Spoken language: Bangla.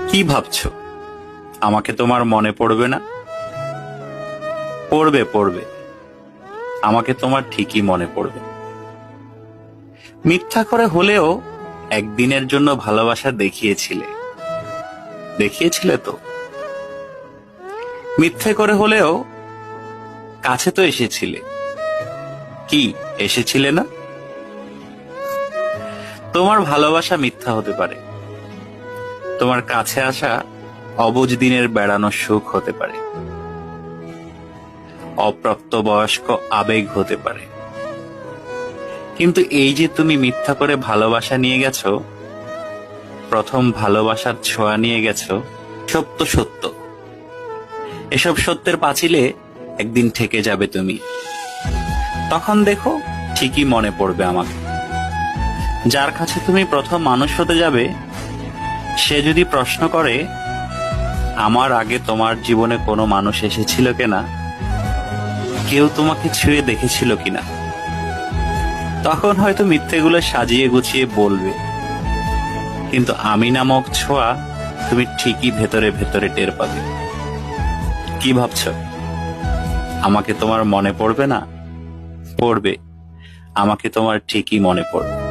কি ভাবছো? আমাকে তোমার মনে পড়বে না? পড়বে পড়বে, আমাকে তোমার ঠিকই মনে পড়বে। মিথ্যা করে হলেও একদিনের জন্য ভালোবাসা দেখিয়েছিলে, দেখিয়েছিলে তো। মিথ্যে করে হলেও কাছে তো এসেছিলে, কি এসেছিলে না? তোমার ভালোবাসা মিথ্যা হতে পারে, তোমার কাছে আসা অবুঝ দিনের বেড়ানোর সুখ হতে পারে, অপ্রাপ্তবয়স্ক আবেগ হতে পারে। কিন্তু এই যে তুমি মিথ্যা করে ভালোবাসা নিয়ে গেছো, প্রথম ভালোবাসার ছোঁয়া নিয়ে গেছো, সত্য সত্য। এসব সত্যের পাঁচিলে একদিন ঠেকে যাবে তুমি। তখন দেখো ঠিকই মনে পড়বে আমাকে। যার কাছে তুমি প্রথম মানুষ হতে যাবে, সে যদি প্রশ্ন করে আমার আগে তোমার জীবনে কোনো মানুষ এসেছিল কিনা, কেউ তোমাকে ছুঁয়ে দেখেছিল কিনা, তখন হয়তো মিথ্যেগুলো সাজিয়ে গুছিয়ে বলবে, কিন্তু আমি নামক ছোঁয়া তুমি ঠিকই ভেতরে ভেতরে টের পাবে। কি ভাবছো? আমাকে তোমার মনে পড়বে না? পড়বে, আমাকে তোমার ঠিকই মনে পড়বে।